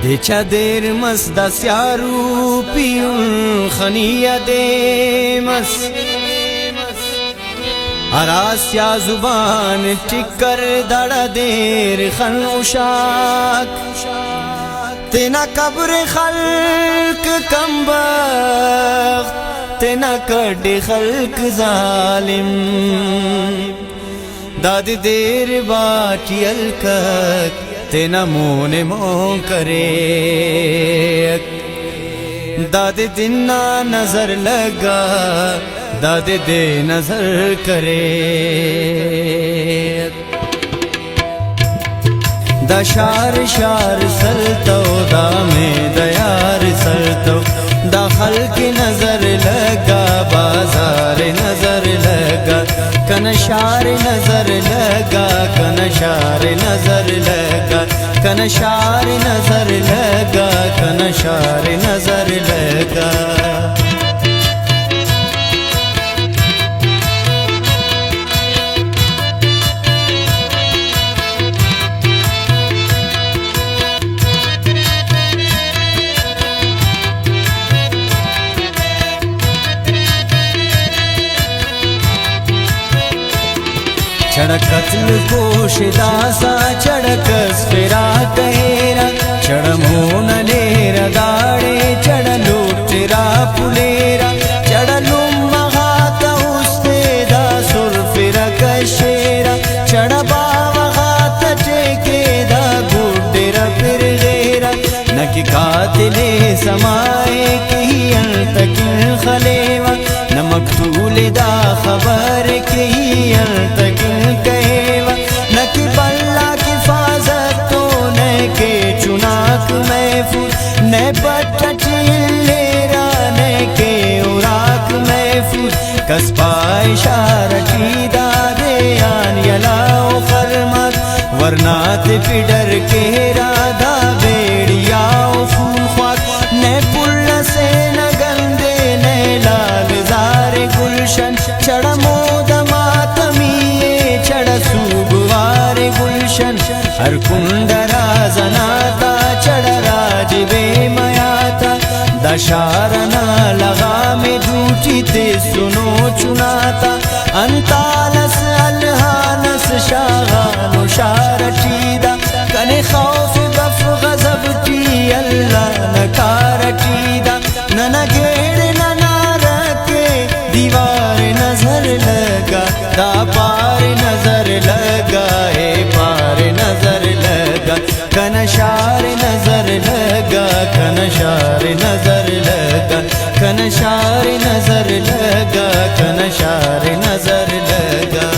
دیچا دیر مست دا سیارو پیون خنیه دیمس آراسیا زبان ٹکر دڑا دیر خن اشاک تینا قبر خلق کم بخت تینا کڈ خلق ظالم داد دیر باٹی الکت تینا مون مون کرے داد دنا نظر لگا داد دے نظر کرے دا شار شار سلتو دا میں دیار سلتو دا خلق نظر لگا بازار نظر لگا کن شار نظر لگا کن شار نظر لگا کن شار نظر لگا کن شار نظر لگا چڑھ قتل کوش داسا چڑھ کس فرا کہیرا چڑھ مون لیرا داڑے چڑھ لوٹ را پلیرا چڑھ لوم مغاتا استے دا سر فرا کشیرا چڑھ باوغاتا ٹیکے دا گوڑا پھر غیرا نکی قاتل سمائے کی انتکن خلیوہ نمکتول دا خبر کی انتکن کہیوہ نکی بلا کی فازت تو نیکے چناک محفوظ نے بٹٹی لیرا نیکے اوراک محفوظ کس پائے شارٹی دادے آن یلاو خرمت ورنات پیڈر کے رادا بیڑیاو فون خواک نے پل سے نگندے نے لال زار گلشن چڑھ مود ماتمیے چڑھ سوگوار گلشن ہر کندرا زناتا چڑھ راج بے میاتا دشارنا لغا میں جھوٹی تے سنو چناتا انتالس الہانس شاغان شارٹیدہ کن خوف بف غضب ٹی اللہ نکارٹیدہ ننا گیڑ ننا رکے دیوار نظر لگا دا پار نظر لگا اے پار نظر لگا کن شار نظر لگا کن شار نظر لگا کن شار نظر لگا کن شار نظر لگا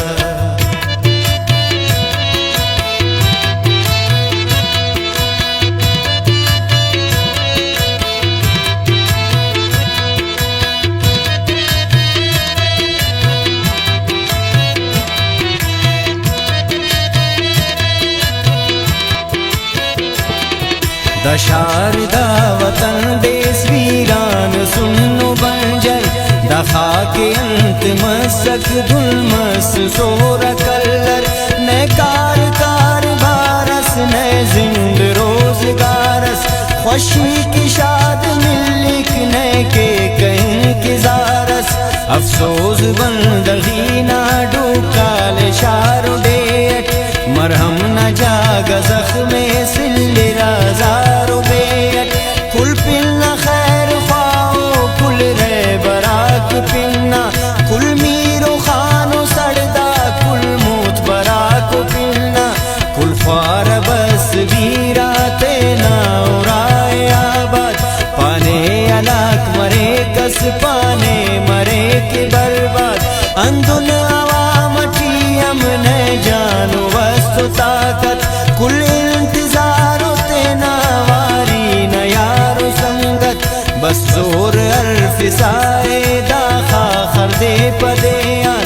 دشار دا وطن دیس ویران سنو بنجر دا خاک انت مسک دل مس سور کلر نے کار کار بارس نے زند روزگارس خوشی کی شاد ملک نے کے کہیں کزارس افسوس بندغینا ڈوکال شارو ڈیٹ مرہم نہ جاگا زخم سل رازارو بیٹ کل پلنا خیر خواہو کل رے براک پلنا کل میرو خانو سڑدا کل موت براکو پلنا کل خوار بس ویراتے نا اورائے آباد پانے علاق مرے کس پانے مرے کی برباد اندن عوام ٹیم نے جانو وستو طاقت کل انتظارو تینا واری نیارو سنگت بس زور الف سائے دا خاخر دے پدیان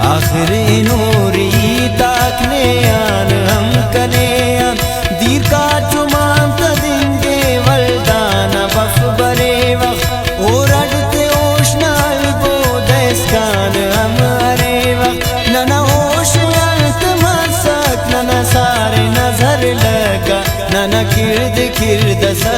آخر نوری تاکنے آن ہم کنے آن دیر کاٹو مامتا دن کے والدان بخ برے وقت اور اڈتے اوشنا البو دیسکان ہم ارے وقت ننا اوش التماسک ننا سارے نظر لگا ننا کرد کرد سر